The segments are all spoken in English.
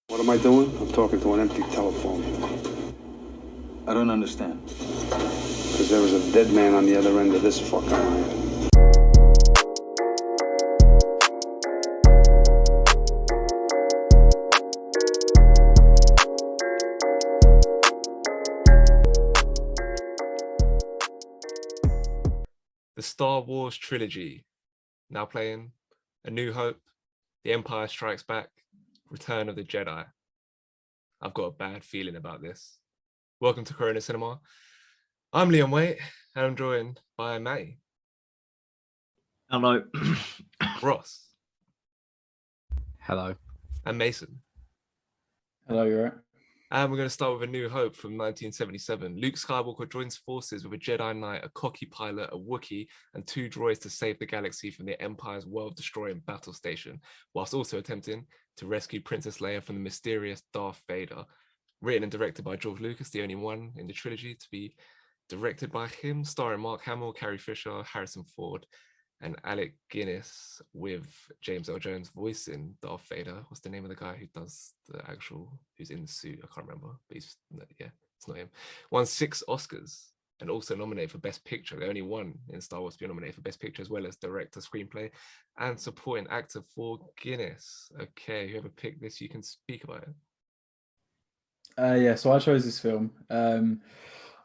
What am I doing? I'm talking to an empty telephone. I don't understand. Because there was a dead man on the other end of this fucking line. The Star Wars trilogy, now playing A New Hope, The Empire Strikes Back, Return of the Jedi. I've got a bad feeling about this. Welcome to Corona Cinema. I'm Liam Waite, and I'm joined by Matty. Hello. Ross. Hello. And Mason. Hello, you're right. And we're going to start with A New Hope from 1977. Luke Skywalker joins forces with a Jedi Knight, a cocky pilot, a Wookiee, and two droids to save the galaxy from the Empire's world-destroying battle station, whilst also attempting to rescue Princess Leia from the mysterious Darth Vader. Written and directed by George Lucas, the only one in the trilogy to be directed by him, starring Mark Hamill, Carrie Fisher, Harrison Ford, and Alec Guinness, with James L. Jones voicing Darth Vader. What's the name of the guy who does the actual, who's in the suit? I can't remember, but it's not him. Won 6 Oscars and also nominated for Best Picture. The only one in Star Wars to be nominated for Best Picture, as well as Director, Screenplay, and Supporting Actor for Guinness. Okay, whoever picked this, you can speak about it. So I chose this film. I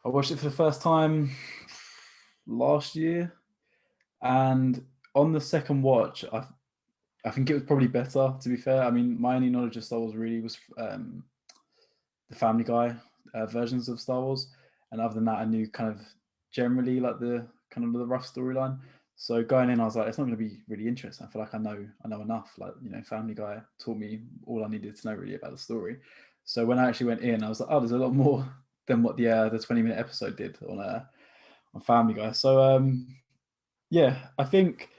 watched it for the first time last year, and on the second watch, I think it was probably better, to be fair. I mean, my only knowledge of Star Wars really was the Family Guy versions of Star Wars, and other than that, I knew kind of generally like the kind of the rough storyline. So going in, I was like, it's not going to be really interesting. I feel like I know enough. Like, Family Guy taught me all I needed to know really about the story. So when I actually went in, I was like, oh, there's a lot more than what the 20-minute episode did on Family Guy. So I think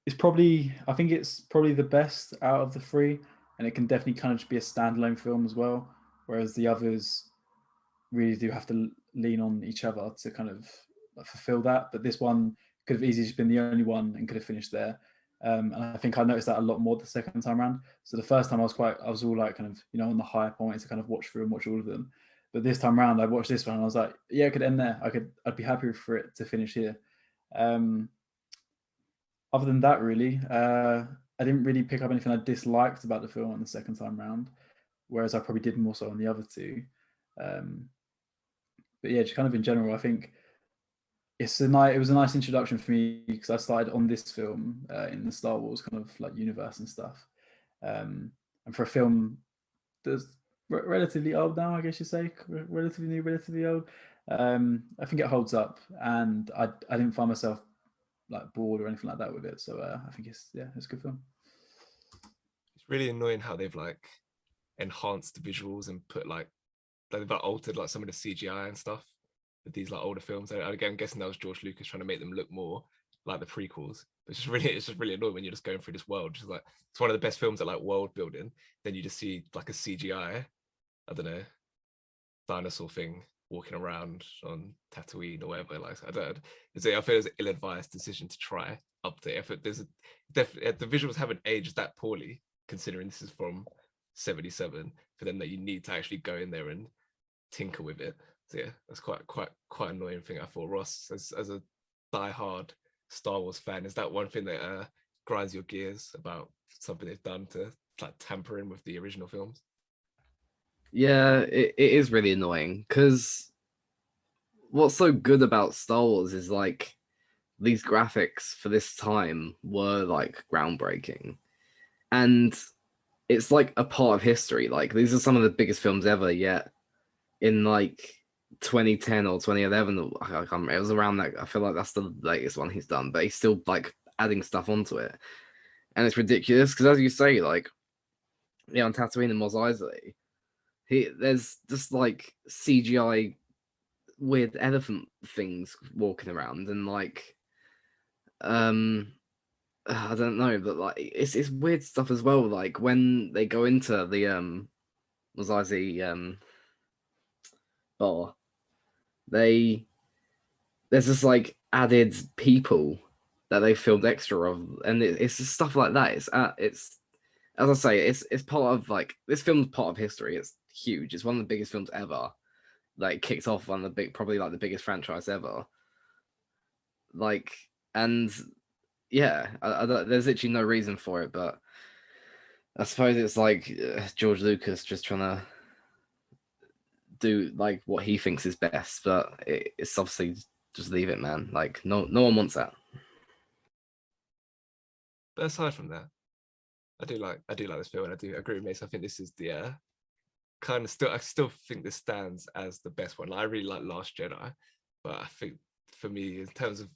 it's probably the best out of the three, and it can definitely kind of just be a standalone film as well. Whereas the others really do have to lean on each other to kind of fulfill that. But this one could have easily just been the only one and could have finished there. And I think I noticed that a lot more the second time around. So the first time I was all like kind of, on the hype. I wanted to kind of watch through and watch all of them. But this time around, I watched this one and I was like, yeah, it could end there. I'd be happy for it to finish here. Other than that, really, I didn't really pick up anything I disliked about the film on the second time round, whereas I probably did more so on the other two. But yeah, just kind of in general, I think it was a nice introduction for me because I started on this film in the Star Wars kind of like universe and stuff. And for a film that's relatively old now, I guess you say, relatively new, relatively old, I think it holds up, and I didn't find myself like bored or anything like that with it. So I think it's a good film. It's really annoying how they've like enhanced the visuals and put like they've like altered like some of the CGI and stuff with these like older films. Again, I'm guessing that was George Lucas trying to make them look more like the prequels. But it's just really annoying when you're just going through this world. Just like it's one of the best films at like world building. Then you just see like a CGI, I don't know, dinosaur thing walking around on Tatooine or whatever. Like I feel it's an ill-advised decision to try update. I feel the visuals haven't aged that poorly considering this is from 77 for them that you need to actually go in there and tinker with it. So yeah, that's quite annoying thing. I thought. Ross, as a die-hard Star Wars fan, is that one thing that grinds your gears about something they've done to like tampering with the original films? Yeah, it is really annoying because what's so good about Star Wars is like these graphics for this time were like groundbreaking, and it's like a part of history. Like these are some of the biggest films ever, yet in like 2010 or 2011, I can't remember, it was around that. I feel like that's the latest one he's done, but he's still like adding stuff onto it, and it's ridiculous because, as you say, like on Tatooine and Mos Eisley, there's just like CGI weird elephant things walking around, and like I don't know, but like it's weird stuff as well. Like when they go into the Mos Eisley bar, there's just like added people that they filmed extra of, and it's just stuff like that. It's as I say, it's part of like this film's part of history. It's huge. It's one of the biggest films ever. Like kicked off one of the probably like the biggest franchise ever. Like, and yeah, there's literally no reason for it, but I suppose it's like George Lucas just trying to do like what he thinks is best, but it's obviously just leave it, man. Like no one wants that. But aside from that, I do like this film, and I do agree with Mace. I think this is the kind of I still think this stands as the best one. Like, I really like Last Jedi, but I think for me, in terms of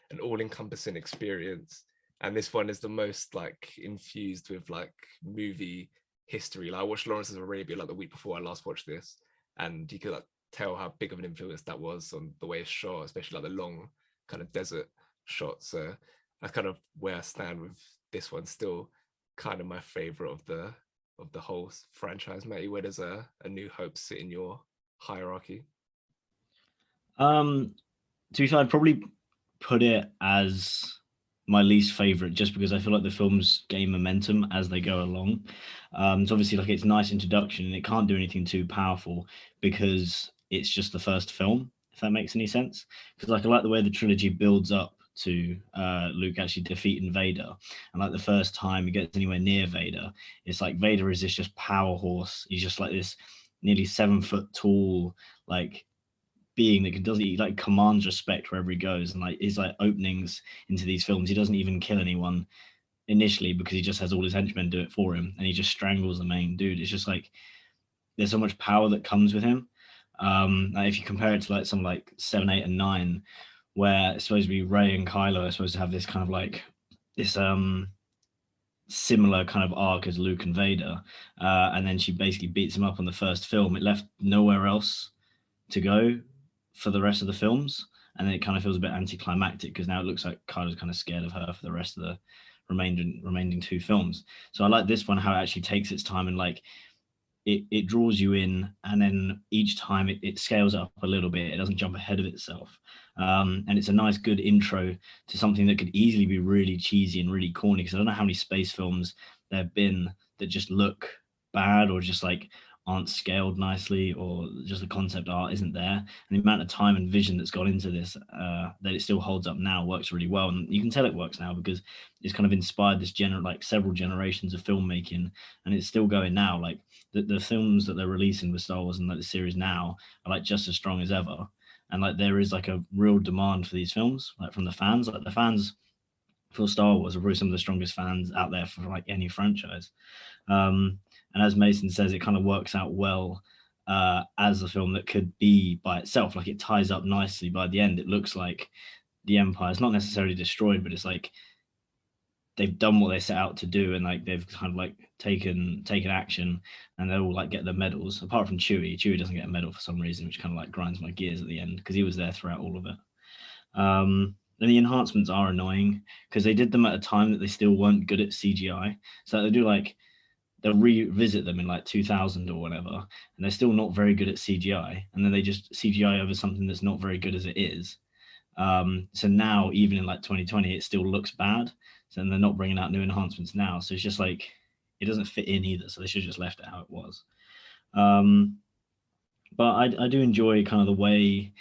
an all-encompassing experience, and this one is the most like infused with like movie history. Like I watched Lawrence of Arabia like the week before I last watched this, and you could like tell how big of an influence that was on the way it's shot, especially like the long kind of desert shots. So that's kind of where I stand with this one. Still kind of my favorite of the whole franchise. Matty, where does a New Hope sit in your hierarchy? To be fair, I'd probably put it as my least favorite, just because I feel like the films gain momentum as they go along. So obviously, like, it's a nice introduction, and it can't do anything too powerful because it's just the first film, if that makes any sense. Because like I like the way the trilogy builds up to Luke actually defeating Vader, and like the first time he gets anywhere near Vader, it's like Vader is this just power horse. He's just like this nearly 7 foot tall, like, being that does, he like commands respect wherever he goes, and like his like openings into these films, he doesn't even kill anyone initially because he just has all his henchmen do it for him, and he just strangles the main dude. It's just like there's so much power that comes with him. Like if you compare it to like some like 7, 8, and 9, where it's supposed to be Rey and Kylo are supposed to have this kind of like this similar kind of arc as Luke and Vader, and then she basically beats him up on the first film. It left nowhere else to go for the rest of the films, and then it kind of feels a bit anticlimactic because now it looks like Kylo's kind of scared of her for the rest of the remaining 2 films. So I like this one, how it actually takes its time, and like it draws you in, and then each time it scales up a little bit. It doesn't jump ahead of itself, and it's a nice good intro to something that could easily be really cheesy and really corny, because I don't know how many space films there have been that just look bad or just like aren't scaled nicely, or just the concept art isn't there. And the amount of time and vision that's gone into this, that it still holds up now, works really well. And you can tell it works now because it's kind of inspired this like several generations of filmmaking, and it's still going now. Like the films that they're releasing with Star Wars and like the series now are like just as strong as ever. And like there is like a real demand for these films, like from the fans. Like the fans for Star Wars are probably some of the strongest fans out there for like any franchise. And as Mason says, it kind of works out well as a film that could be by itself. Like it ties up nicely by the end. It looks like the Empire is not necessarily destroyed, but it's like they've done what they set out to do, and like they've kind of like taken action, and they all like get the medals. Apart from Chewie. Chewie doesn't get a medal for some reason, which kind of like grinds my gears at the end because he was there throughout all of it. And the enhancements are annoying because they did them at a time that they still weren't good at CGI. So they do like they'll revisit them in like 2000 or whatever, and they're still not very good at CGI. And then they just CGI over something that's not very good as it is. So now, even in like 2020, it still looks bad. So they're not bringing out new enhancements now. So it's just like it doesn't fit in either. So they should have just left it how it was. But I do enjoy kind of the way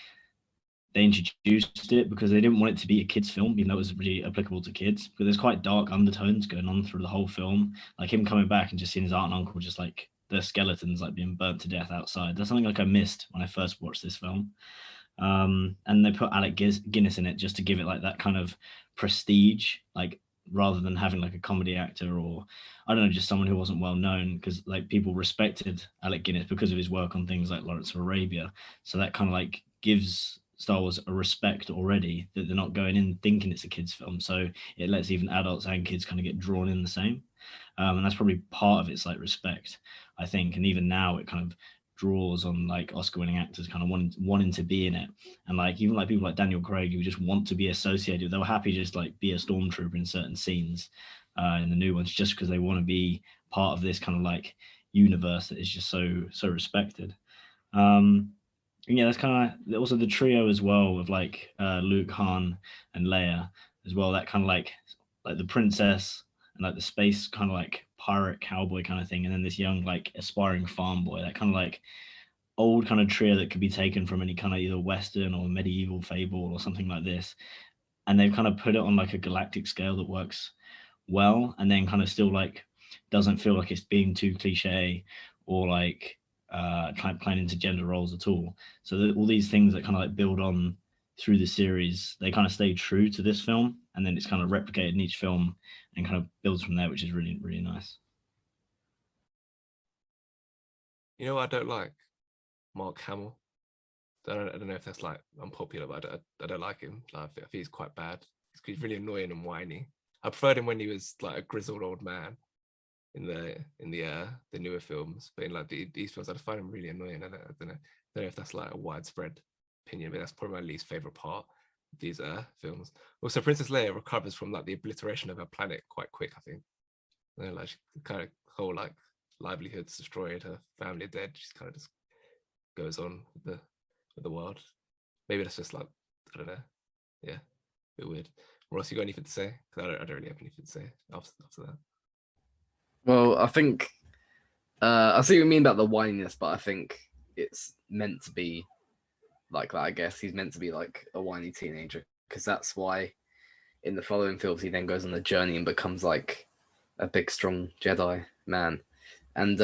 they introduced it, because they didn't want it to be a kids film, even though it was really applicable to kids, because there's quite dark undertones going on through the whole film, like him coming back and just seeing his aunt and uncle just like the skeletons like being burnt to death outside. That's something like I missed when I first watched this film. And they put Alec Guinness in it just to give it like that kind of prestige, like rather than having like a comedy actor, or I don't know, just someone who wasn't well known, because like people respected Alec Guinness because of his work on things like Lawrence of Arabia. So that kind of like gives Star Wars a respect already, that they're not going in thinking it's a kids film. So it lets even adults and kids kind of get drawn in the same. And that's probably part of its like respect, I think. And even now it kind of draws on like Oscar-winning actors kind of wanting to be in it, and like even like people like Daniel Craig who just want to be associated. They were happy to just like be a stormtrooper in certain scenes in the new ones, just because they want to be part of this kind of like universe that is just so respected. And yeah, that's kind of also the trio as well of like Luke, Han, and Leia as well. That kind of like the princess and like the space kind of like pirate cowboy kind of thing, and then this young like aspiring farm boy, that kind of like old kind of trio that could be taken from any kind of either Western or medieval fable or something like this. And they've kind of put it on like a galactic scale that works well, and then kind of still like doesn't feel like it's being too cliche or like playing into gender roles at all. So all these things that kind of like build on through the series, they kind of stay true to this film, and then it's kind of replicated in each film and kind of builds from there, which is really, really nice. You know what I don't like? Mark Hamill. I don't know if that's like unpopular, but I don't like him. Like, I think he's quite bad. He's really annoying and whiny. I preferred him when he was like a grizzled old man in the newer films, but in like these films, I find him really annoying. I don't know if that's like a widespread opinion, but that's probably my least favorite part of these films. Also, Princess Leia recovers from like the obliteration of her planet quite quick. I think, you know, like she kind of whole like livelihoods destroyed, her family dead. She kind of just goes on with the world. Maybe that's just like, I don't know. Yeah, a bit weird. Ross, you got anything to say? Because I don't really have anything to say after that. Well, I think I see what you mean about the whininess, but I think it's meant to be like that. I guess he's meant to be like a whiny teenager, because that's why in the following films he then goes on a journey and becomes like a big, strong Jedi man. And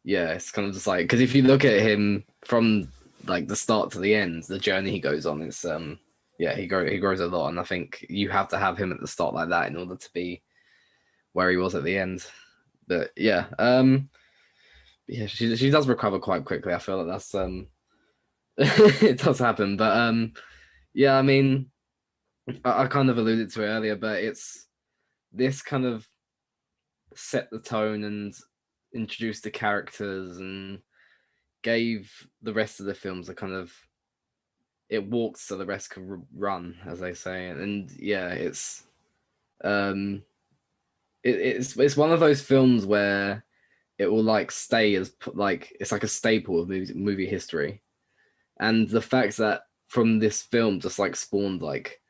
yeah, it's kind of just like, because if you look at him from like the start to the end, the journey he goes on is yeah, he grows a lot, and I think you have to have him at the start like that in order to be where he was at the end. But yeah, yeah, she does recover quite quickly. I feel like that's it does happen. But yeah, I mean, I kind of alluded to it earlier, but it's this kind of set the tone and introduced the characters and gave the rest of the films a kind of, it walked so the rest could run, as they say. And yeah, it's it's one of those films where it will like stay as like, it's like a staple of movie history. And the fact that from this film just like spawned like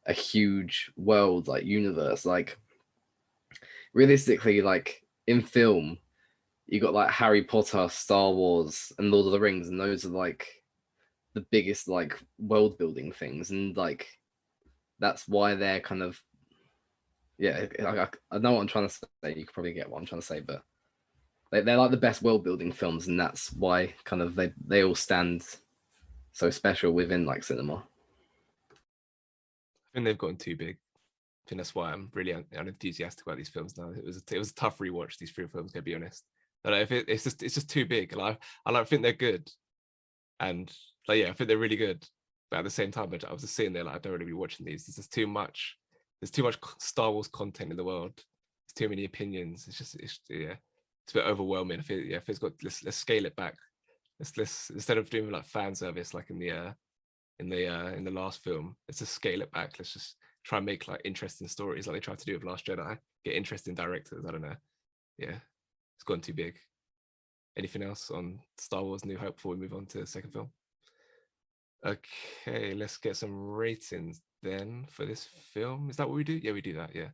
a huge world, like universe, like realistically, like in film you got like Harry Potter, Star Wars, and Lord of the Rings, and those are like the biggest like world building things, and like that's why they're kind of, yeah, I know what I'm trying to say. You could probably get what I'm trying to say, but they're like the best world building films, and that's why kind of they all stand so special within like cinema. I think they've gotten too big. I think that's why I'm really unenthusiastic about these films now. It was a tough rewatch, these three films, to be honest. But if it's just too big. Like I think they're good, and like yeah, I think they're really good. But at the same time, I was just sitting there like, I don't really be watching these. There's just too much. There's too much Star Wars content in the world. There's too many opinions. It's yeah, it's a bit overwhelming. I feel, yeah, if it's got, let's scale it back. Let's instead of doing like fan service like in the last film, let's just scale it back. Let's just try and make like interesting stories like they tried to do with Last Jedi. Get interesting directors. I don't know. Yeah, it's gone too big. Anything else on Star Wars New Hope before we move on to the second film? Okay, let's get some ratings then for this film. Is that what we do? Yeah, we do that. Yeah.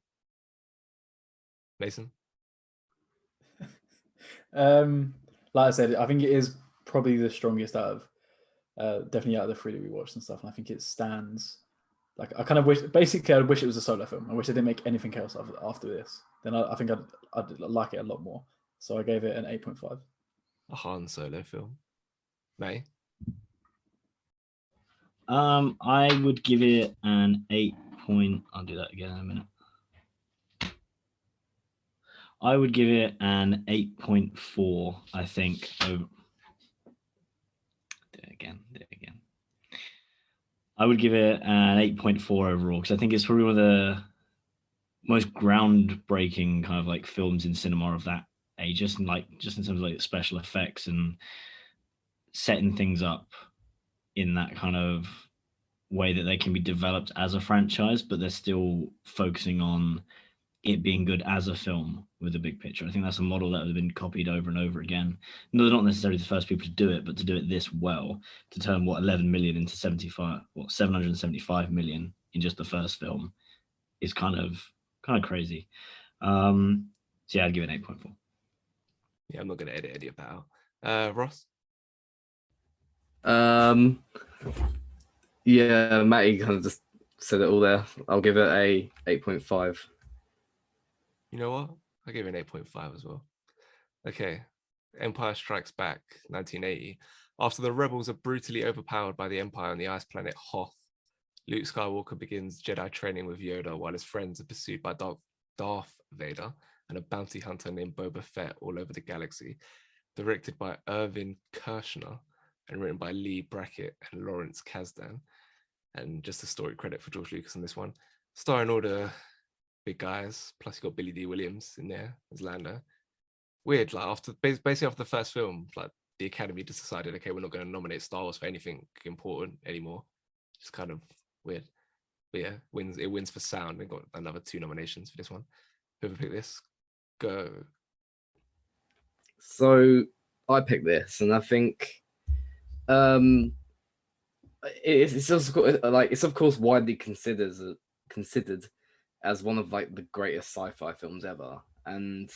Mason? Like I said, I think it is probably the strongest out of definitely out of the three that we watched and stuff. And I think it stands. Like I kind of wish, basically, I wish it was a solo film. I wish they didn't make anything else after this. Then I think I'd like it a lot more. So I gave it an 8.5. A Han Solo film. May? I would give it an 8 point. I'll do that again in a minute. I would give it an 8.4, I think. Do it again. I would give it an 8.4 overall, because I think it's probably one of the most groundbreaking kind of like films in cinema of that age, just in terms of like special effects and setting things up in that kind of way that they can be developed as a franchise, but they're still focusing on it being good as a film with a big picture. I think that's a model that has been copied over and over again. No, they're not necessarily the first people to do it, but to do it this well, to turn 11 million into 775 million in just the first film is kind of crazy. So yeah, I'd give it an 8.4. Yeah, I'm not going to edit any of that out. Ross? Yeah, Matty kind of just said it all there. I'll give it a 8.5. You know what? I'll give it an 8.5 as well. Okay. Empire Strikes Back, 1980. After the rebels are brutally overpowered by the Empire on the ice planet Hoth, Luke Skywalker begins Jedi training with Yoda while his friends are pursued by Darth Vader and a bounty hunter named Boba Fett all over the galaxy. Directed by Irvin Kershner and written by Lee Brackett and Lawrence Kasdan. And just a story credit for George Lucas on this one. Starring all the big guys, plus you got Billy D. Williams in there as Lando. Weird, like basically after the first film, like the Academy just decided, okay, we're not going to nominate Star Wars for anything important anymore. Just kind of weird. But yeah, it wins for sound and got another 2 nominations for this one. Whoever picked this, go. So I picked this, and I think it's also like it's of course widely considered as one of like the greatest sci-fi films ever, and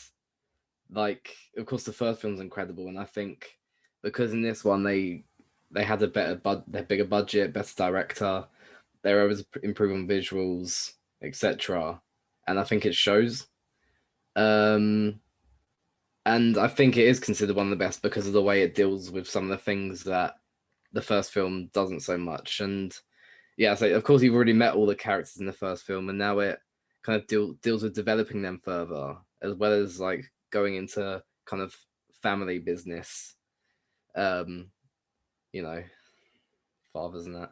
like of course the first film's incredible, and I think because in this one they had a bigger budget, better director, they were able to improve on visuals, etc., and I think it shows. And I think it is considered one of the best because of the way it deals with some of the things that the first film doesn't so much. And yeah, so of course you've already met all the characters in the first film, and now it kind of deals with developing them further, as well as like going into kind of family business, you know, fathers and that,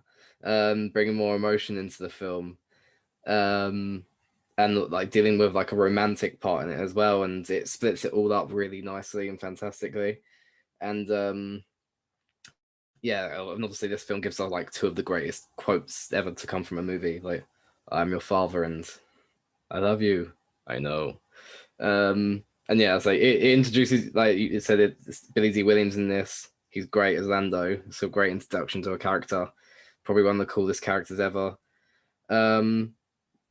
bringing more emotion into the film, and like dealing with like a romantic part in it as well, and it splits it all up really nicely and fantastically. And yeah, and obviously this film gives us like 2 of the greatest quotes ever to come from a movie, like "I'm your father" and "I love you, I know." And yeah, so it introduces, like you said, it's Billy D. Williams in this. He's great as Lando. It's a great introduction to a character, probably one of the coolest characters ever.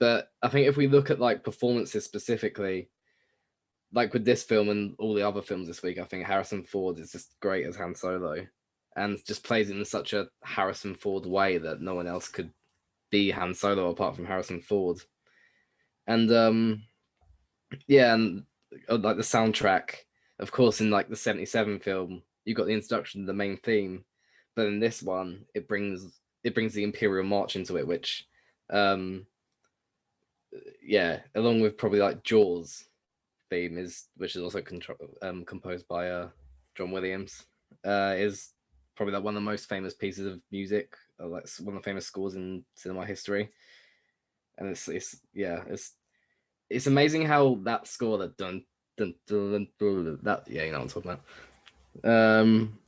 But I think if we look at like performances specifically, like with this film and all the other films this week, I think Harrison Ford is just great as Han Solo, and just plays it in such a Harrison Ford way that no one else could be Han Solo apart from Harrison Ford. And yeah, and like the soundtrack, of course, in like the 77 film, you got the introduction to the main theme, but in this one, it brings the Imperial March into it, which yeah, along with probably like Jaws theme which is also composed by John Williams, is probably like one of the most famous pieces of music, or like one of the famous scores in cinema history. And it's amazing how that score, that dun dun dun, dun that, yeah, you know what I'm talking about.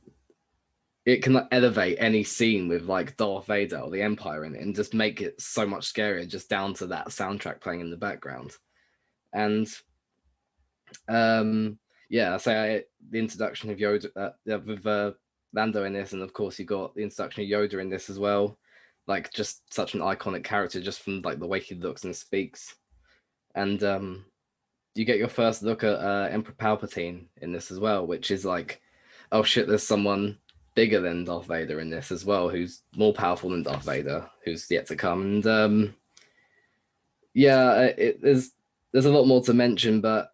It can like elevate any scene with like Darth Vader or the Empire in it, and just make it so much scarier just down to that soundtrack playing in the background. And yeah, the introduction of Yoda with Lando in this, and of course you got the introduction of Yoda in this as well, like just such an iconic character just from like the way he looks and speaks. And you get your first look at Emperor Palpatine in this as well, which is like, oh shit, there's someone bigger than Darth Vader in this as well, who's more powerful than Darth Vader, who's yet to come. And yeah, there's a lot more to mention, but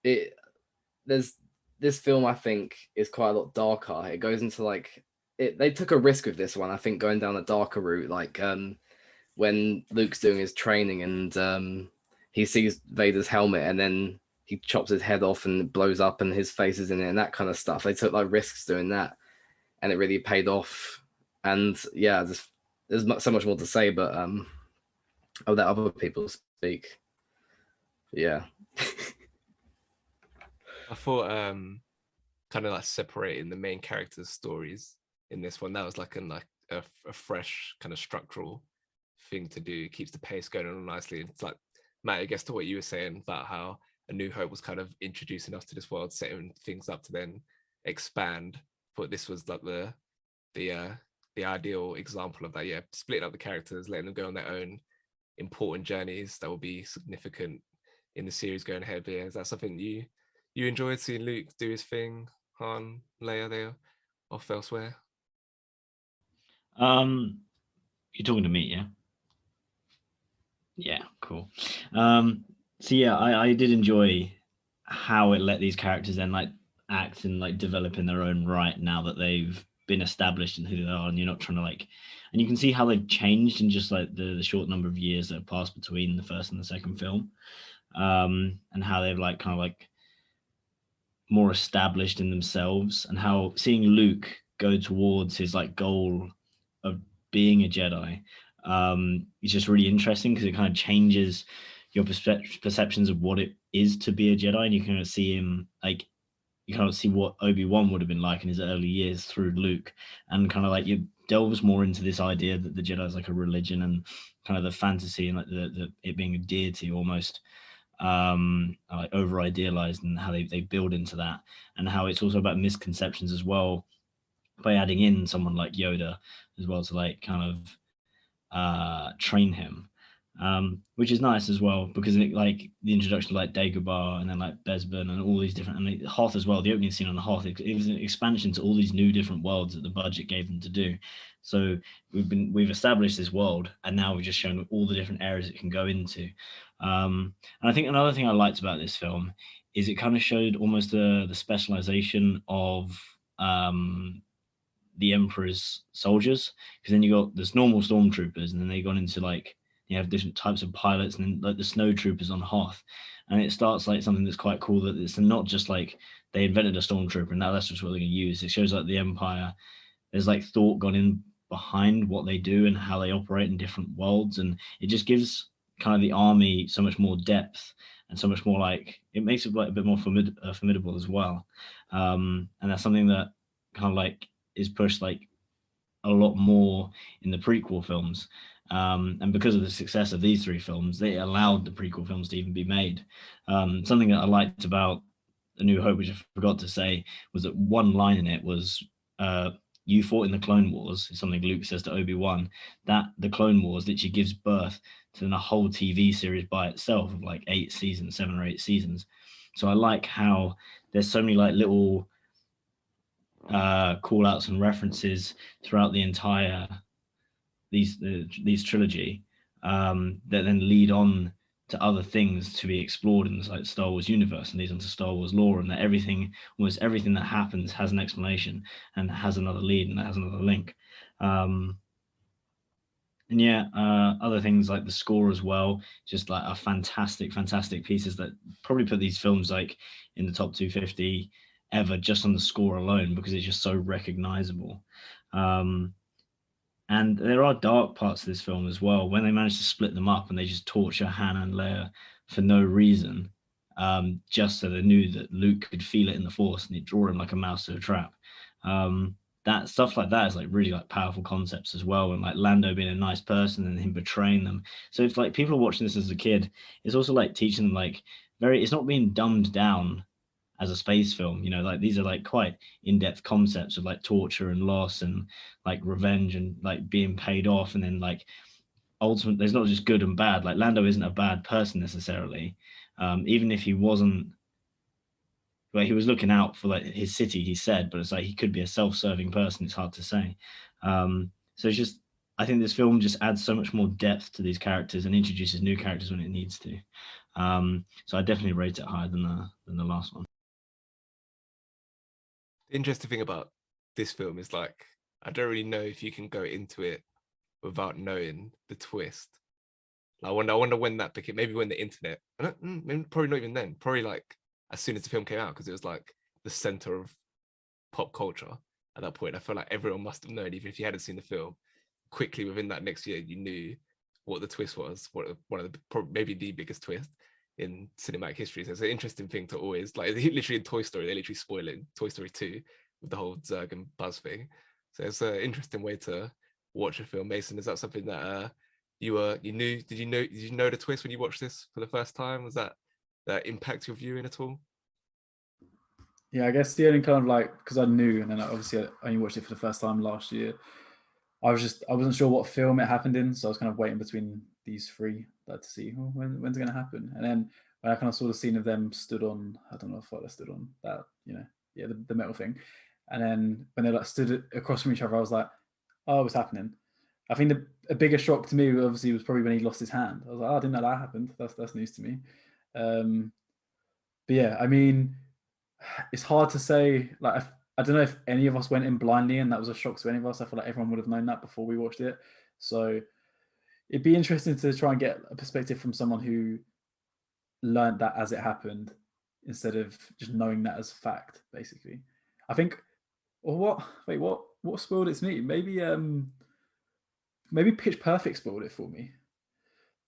this film, I think, is quite a lot darker. It goes into like they took a risk with this one, I think, going down a darker route, like when Luke's doing his training and he sees Vader's helmet and then he chops his head off and it blows up and his face is in it and that kind of stuff. They took like risks doing that, and it really paid off. And yeah, there's so much more to say, but I'll let other people speak. Yeah. I thought kind of like separating the main characters' stories in this one, that was like a fresh kind of structural thing to do. It keeps the pace going on nicely. It's like, Matt, I guess to what you were saying about how A New Hope was kind of introducing us to this world, setting things up to then expand. But this was like the ideal example of that. Yeah, splitting up the characters, letting them go on their own important journeys that will be significant in the series going ahead. But yeah, is that something you enjoyed seeing Luke do his thing, Han, Leia there off elsewhere? You're talking to me, yeah? Yeah, cool. So yeah, I did enjoy how it let these characters then like act and like develop in their own right now that they've been established in who they are, and you're not trying to like, and you can see how they've changed in just like the short number of years that have passed between the first and the second film, and how they've like kind of like more established in themselves, and how seeing Luke go towards his like goal of being a Jedi is just really interesting because it kind of changes your perceptions of what it is to be a Jedi, and you kind of see him like you kind of see what Obi-Wan would have been like in his early years through Luke, and kind of like you delves more into this idea that the Jedi is like a religion and kind of the fantasy and like the it being a deity almost, like over idealized, and how they build into that, and how it's also about misconceptions as well by adding in someone like Yoda as well to like kind of train him, which is nice as well because it, like the introduction of like Dagobah and then like Bespin and all these different, and the Hoth as well. The opening scene on the Hoth, it was an expansion to all these new different worlds that the budget gave them to do. So we've established this world, and now we've just shown all the different areas it can go into. And I think another thing I liked about this film is it kind of showed almost the specialization of the Emperor's soldiers, because then you got this normal stormtroopers, and then they gone into like you have different types of pilots, and then like the snow troopers on Hoth, and it starts like something that's quite cool that it's not just like they invented a stormtrooper and now that's just what they're going to use. It shows like the Empire, there's like thought gone in behind what they do and how they operate in different worlds, and it just gives kind of the army so much more depth and so much more like it makes it like a bit more formidable as well, and that's something that kind of like is pushed like a lot more in the prequel films, and because of the success of these three films, they allowed the prequel films to even be made. Something that I liked about A New Hope, which I forgot to say, was that one line in it was you fought in the Clone Wars, is something Luke says to Obi-Wan, that the Clone Wars literally gives birth to a whole TV series by itself of like 8 seasons, 7 or 8 seasons. So I like how there's so many like little call outs and references throughout the entire these trilogy, that then lead on to other things to be explored in the like Star Wars universe and leads onto Star Wars lore, and that almost everything that happens has an explanation and has another lead and has another link. And yeah, other things like the score as well, just like are fantastic pieces that probably put these films like in the top 250 ever just on the score alone, because it's just so recognizable. And there are dark parts of this film as well, when they manage to split them up and they just torture Han and Leia for no reason, just so they knew that Luke could feel it in the Force and it draw him like a mouse to a trap. That stuff like that is like really like powerful concepts as well, and like Lando being a nice person and him betraying them. So if like people are watching this as a kid, it's also like teaching them like it's not being dumbed down as a space film, like these are like quite in-depth concepts of like torture and loss and like revenge and like being paid off, and then like ultimately there's not just good and bad. Like Lando isn't a bad person necessarily, even if he wasn't, like he was looking out for like his city, he said, but it's like he could be a self-serving person. It's hard to say. So it's just, I think this film just adds so much more depth to these characters and introduces new characters when it needs to. So I definitely rate it higher than the last one. The interesting thing about this film is like I don't really know if you can go into it without knowing the twist. I wonder when that became, maybe when the internet, maybe probably not even then, probably like as soon as the film came out, because it was like the center of pop culture at that point. I feel like everyone must have known, even if you hadn't seen the film. Quickly within that next year, you knew what the twist was, one of the maybe the biggest twist in cinematic history. So it's an interesting thing to always like. Literally in Toy Story, they literally spoil it in Toy Story 2 with the whole Zurg and Buzz thing. So it's an interesting way to watch a film. Mason, is that something that you knew? Did you know the twist when you watched this for the first time? Was that impact your viewing at all? Yeah, I guess the only kind of like, because I knew, and then obviously I only watched it for the first time last year. I wasn't sure what film it happened in, so I was kind of waiting between these three to see when's it going to happen. And then when I kind of saw the scene of them stood on, I don't know what they stood on, that, the metal thing. And then when they like stood across from each other, I was like, oh, what's happening? I think a bigger shock to me, obviously, was probably when he lost his hand. I was like, oh, I didn't know that happened. That's news to me. But yeah, I mean, it's hard to say. Like, I don't know if any of us went in blindly and that was a shock to any of us. I feel like everyone would have known that before we watched it. So it'd be interesting to try and get a perspective from someone who learned that as it happened instead of just knowing that as fact, basically. I think, or what? Wait, what spoiled it to me? Maybe Pitch Perfect spoiled it for me.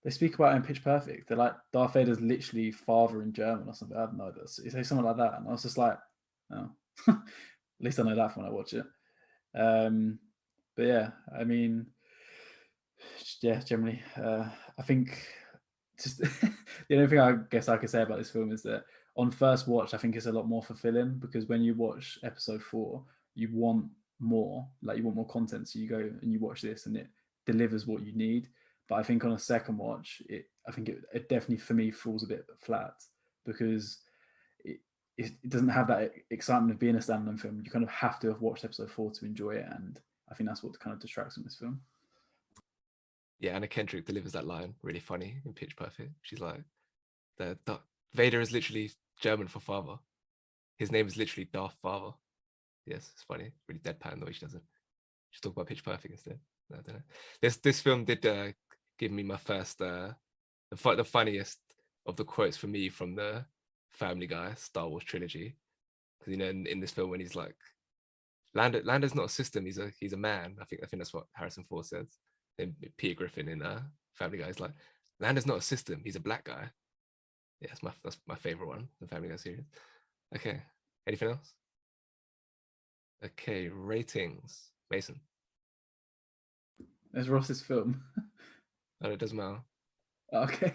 They speak about it in Pitch Perfect. They're like, Darth Vader's literally father in German or something. I don't know. You say something like that, and I was just like, oh, at least I know that when I watch it. But yeah, I mean, yeah, generally, I think just the only thing I guess I could say about this film is that on first watch, I think it's a lot more fulfilling, because when you watch episode 4, you want more, like you want more content. So you go and you watch this and it delivers what you need. But I think on a second watch, I think it definitely for me falls a bit flat, because it doesn't have that excitement of being a standalone film. You kind of have to have watched episode 4 to enjoy it, and I think that's what kind of distracts from this film. Yeah, Anna Kendrick delivers that line really funny in Pitch Perfect. She's like, Vader is literally German for father. His name is literally Darth Father. Yes, it's funny. Really deadpan the way she does it. She's talk about Pitch Perfect instead. I don't know. This film did give me my first, the funniest of the quotes for me from the Family Guy Star Wars trilogy. Because in this film when he's like, Lando's not a system. He's a man. I think that's what Harrison Ford says. And Peter Griffin in Family Guy is like, Lando's not a system. He's a black guy. Yeah, that's my favorite one, the Family Guy series. Okay, anything else? Okay, ratings. Mason. There's Ross's film. Oh, it doesn't matter. Okay.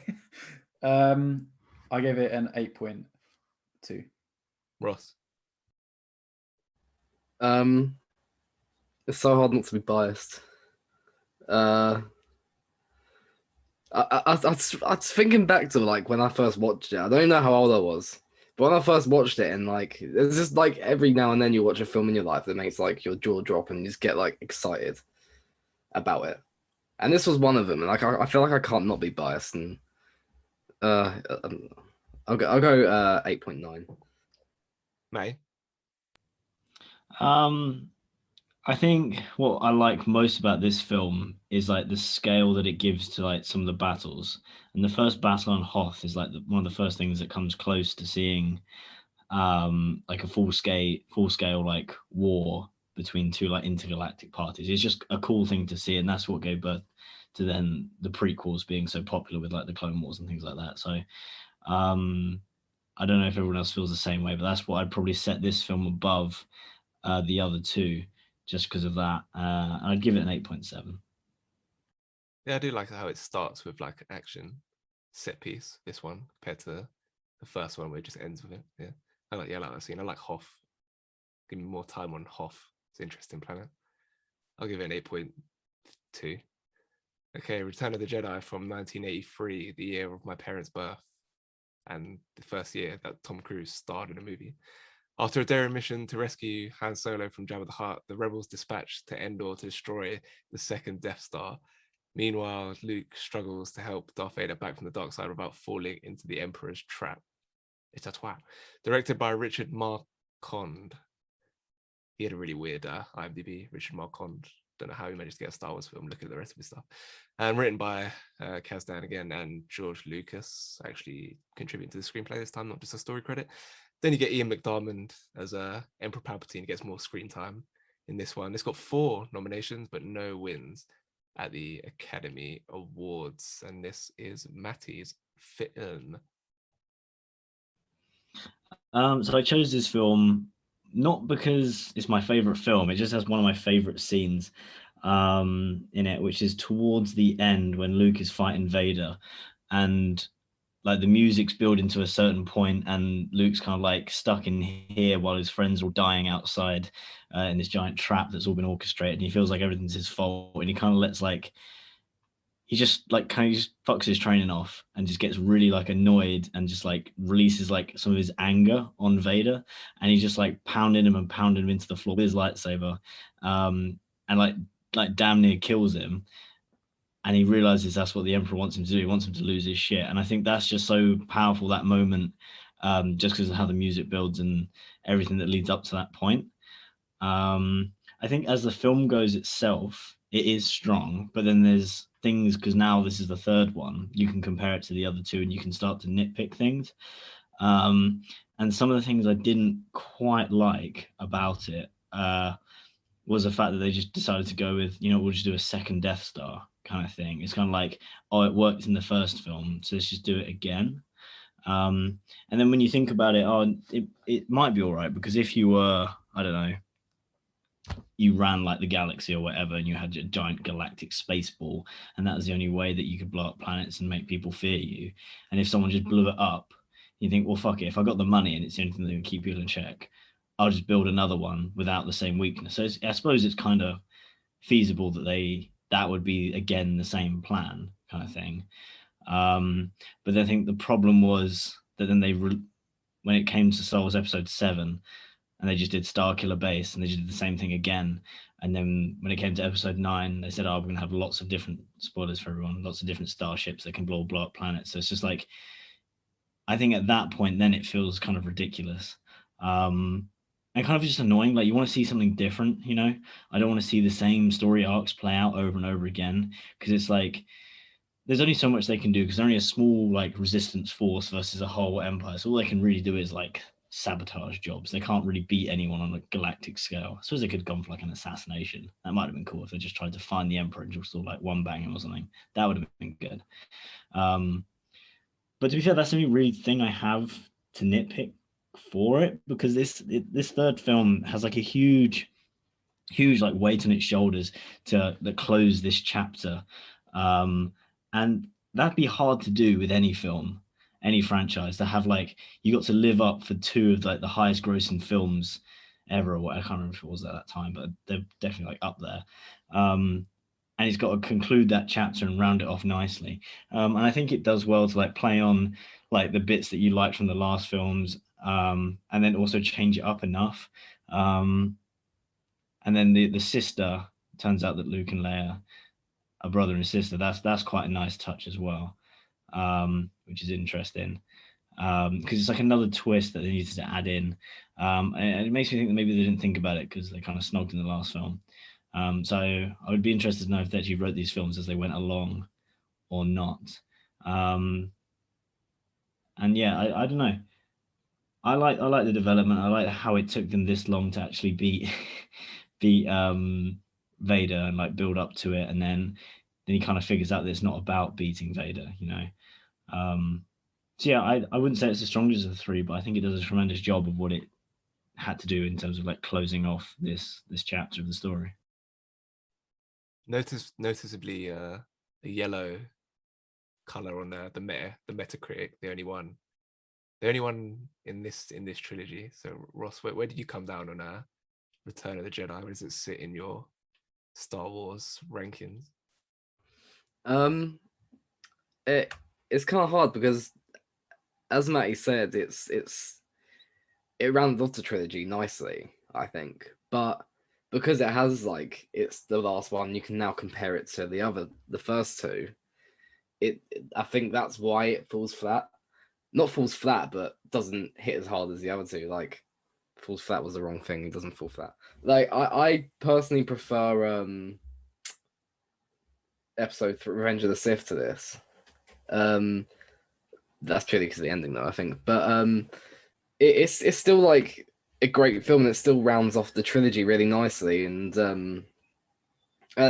I gave it an 8.2. Ross. It's so hard not to be biased. I was thinking back to like when I first watched it. I don't even know how old I was, but when I first watched it, and like it's just like every now and then you watch a film in your life that makes like your jaw drop and you just get like excited about it. And this was one of them. And like I feel like I can't not be biased. And I'll go 8.9. May. I think what I like most about this film is like the scale that it gives to like some of the battles. And the first battle on Hoth is like one of the first things that comes close to seeing like a full scale like war between two like intergalactic parties. It's just a cool thing to see, and that's what gave birth to then the prequels being so popular with like the Clone Wars and things like that. So I don't know if everyone else feels the same way, but that's what I'd probably set this film above the other two, just because of that. And I'd give it an 8.7. Yeah, I do like how it starts with like an action set piece, this one, compared to the first one where it just ends with it. Yeah. I like that scene. I like Hoth. Give me more time on Hoth. It's an interesting planet. I'll give it an 8.2. Okay, Return of the Jedi from 1983, the year of my parents' birth, and the first year that Tom Cruise starred in a movie. After a daring mission to rescue Han Solo from Jabba the Hutt, the rebels dispatched to Endor to destroy the second Death Star. Meanwhile, Luke struggles to help Darth Vader back from the dark side without falling into the Emperor's trap. It's a twat. Directed by Richard Marquand. He had a really weird IMDb, Richard Marquand. Don't know how he managed to get a Star Wars film. Look at the rest of his stuff. And written by Kasdan again and George Lucas, actually contributing to the screenplay this time, not just a story credit. Then you get Ian McDiarmid as Emperor Palpatine. He gets more screen time in this one. It's got 4 nominations, but no wins at the Academy Awards. And this is Matty's film. So I chose this film not because it's my favorite film. It just has one of my favorite scenes in it, which is towards the end when Luke is fighting Vader, and like the music's building to a certain point, and Luke's kind of like stuck in here while his friends are all dying outside in this giant trap that's all been orchestrated, and he feels like everything's his fault, and he kind of lets like he just like kind of just fucks his training off and just gets really like annoyed and just like releases like some of his anger on Vader, and he's just like pounding him into the floor with his lightsaber, and like damn near kills him. And he realizes that's what the Emperor wants him to do. He wants him to lose his shit. And I think that's just so powerful, that moment, just because of how the music builds and everything that leads up to that point. I think as the film goes itself, it is strong, but then there's things, because now this is the third one, you can compare it to the other two and you can start to nitpick things. And some of the things I didn't quite like about it was the fact that they just decided to go with, we'll just do a second Death Star kind of thing. It's kind of like, oh, it worked in the first film, so let's just do it again. And then when you think about it, it might be all right, because if you were, I don't know, you ran like the galaxy or whatever, and you had a giant galactic space ball, and that was the only way that you could blow up planets and make people fear you. And if someone just blew it up, you think, well, fuck it. If I got the money and it's the only thing that can keep people in check, I'll just build another one without the same weakness. So I suppose it's kind of feasible that would be again the same plan kind of thing. But I think the problem was that then when it came to Star Wars Episode 7, and they just did Starkiller Base, and they just did the same thing again. And then when it came to Episode 9, they said, oh, we're going to have lots of different, spoilers for everyone, lots of different starships that can blow up planets. So it's just like, I think at that point, then it feels kind of ridiculous. And kind of just annoying. Like, you want to see something different, I don't want to see the same story arcs play out over and over again, because it's like, there's only so much they can do, because they're only a small like resistance force versus a whole empire. So all they can really do is like sabotage jobs. They can't really beat anyone on a galactic scale. I suppose they could have gone for like an assassination. That might have been cool if they just tried to find the Emperor and just all like one bang him or something. That would have been good. But to be fair, that's the only really thing I have to nitpick for it, because this third film has like a huge like weight on its shoulders that close this chapter, and that'd be hard to do with any film, any franchise, to have like, you got to live up for two of like the highest grossing films ever, or what, I can't remember if it was at that time, but they're definitely like up there. And he's got to conclude that chapter and round it off nicely. And I think it does well to like play on like the bits that you liked from the last films, and then also change it up enough. And then the sister, turns out that Luke and Leia are brother and sister. That's quite a nice touch as well, which is interesting, because it's like another twist that they needed to add in, and it makes me think that maybe they didn't think about it because they kind of snogged in the last film. So I would be interested to know if they actually wrote these films as they went along or not. And yeah, I don't know. I like the development. I like how it took them this long to actually beat Vader and like build up to it, and then he kind of figures out that it's not about beating Vader, So yeah, I wouldn't say it's the strongest of the three, but I think it does a tremendous job of what it had to do in terms of like closing off this chapter of the story. Noticeably a yellow color on the Metacritic, the only one in this trilogy. So Ross, where did you come down on Return of the Jedi? Where does it sit in your Star Wars rankings? It's kind of hard because, as Matty said, it rounds off the trilogy nicely, I think, but because it has like, it's the last one, you can now compare it to the first two. I think that's why it falls flat. Not falls flat, but doesn't hit as hard as the other two. Like, falls flat was the wrong thing. It doesn't fall flat. Like, I personally prefer Episode 3, Revenge of the Sith, to this. That's purely because of the ending, though, I think. But it's still like a great film, and it still rounds off the trilogy really nicely. And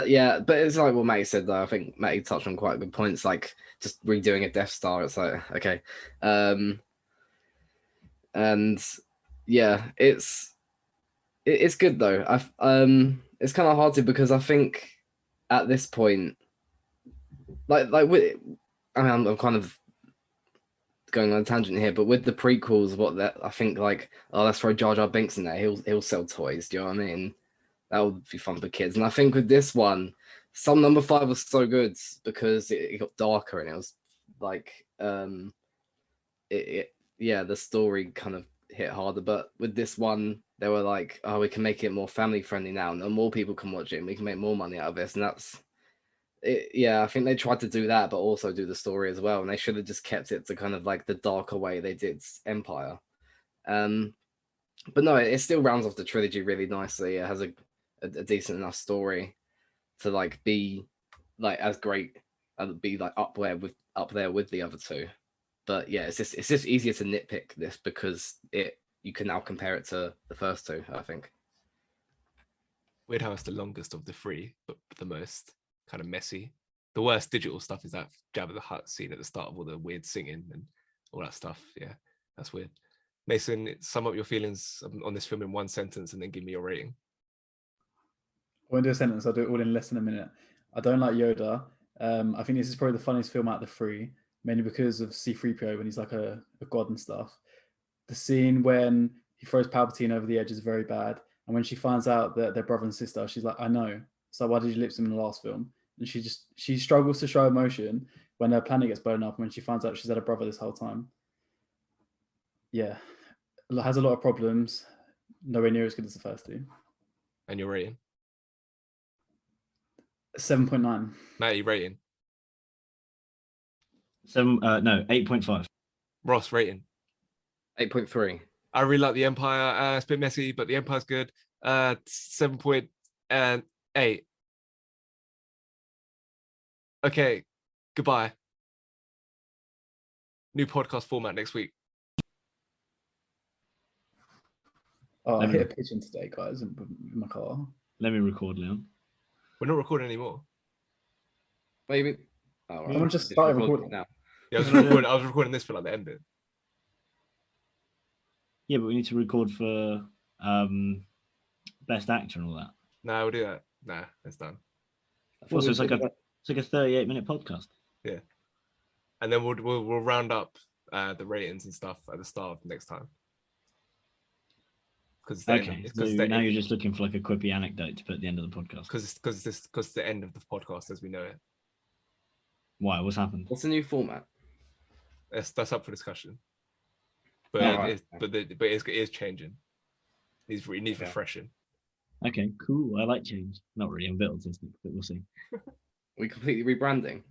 yeah, but it's like what Matty said, though. I think Matty touched on quite good points, like just redoing a Death Star. It's like, okay. And yeah, it's good though. It's kind of hard to, because I think at this point, like with, I mean, I'm kind of going on a tangent here, but with the prequels, I think like, oh, let's throw Jar Jar Binks in there. He'll sell toys. Do you know what I mean? That would be fun for kids. And I think with this one, Some number 5 was so good because it got darker and it was like yeah, the story kind of hit harder. But with this one, they were like, oh, we can make it more family friendly now, and more people can watch it, and we can make more money out of this. And that's it. Yeah, I think they tried to do that, but also do the story as well. And they should have just kept it to kind of like the darker way they did Empire. But no, it still rounds off the trilogy really nicely. It has a decent enough story to like be like as great and be like up there with the other two. But yeah, it's just easier to nitpick this because you can now compare it to the first two, I think. Weird how it's the longest of the three, but the most kind of messy. The worst digital stuff is that Jabba the Hutt scene at the start of all the weird singing and all that stuff. Yeah, that's weird. Mason, sum up your feelings on this film in one sentence and then give me your rating. I won't do a sentence. I'll do it all in less than a minute. I don't like Yoda. I think this is probably the funniest film out of the three, mainly because of C-3PO when he's like a god and stuff. The scene when he throws Palpatine over the edge is very bad. And when she finds out that they're brother and sister, she's like, I know. So why did you lip sync in the last film? And she struggles to show emotion when her planet gets blown up and when she finds out she's had a brother this whole time. Yeah. It has a lot of problems. Nowhere near as good as the first two. And your rating? 7.9. Matt, your rating? 8.5. Ross, rating? 8.3. I really like the Empire. It's a bit messy, but the Empire's good. 7.8. Okay, goodbye. New podcast format next week. Oh, I hit a pigeon today, guys, in my car. Let me record, Leon. We're not recording anymore. Maybe. Oh, right. Someone just started recording now. Yeah, I was recording this for like the end bit. Yeah, but we need to record for best actor and all that. No, we'll do that. Nah, it's done. Also, it's like a 38-minute podcast. Yeah, and then we'll round up the ratings and stuff at the start of next time. Okay, so now you're just looking for like a quippy anecdote to put at the end of the podcast. Because it's the end of the podcast as we know it. Why? What's happened? What's the new format? That's up for discussion. But it is changing. It needs refreshing. Okay, cool. I like change. Not really. I'm a bit autistic, but we'll see. We completely rebranding.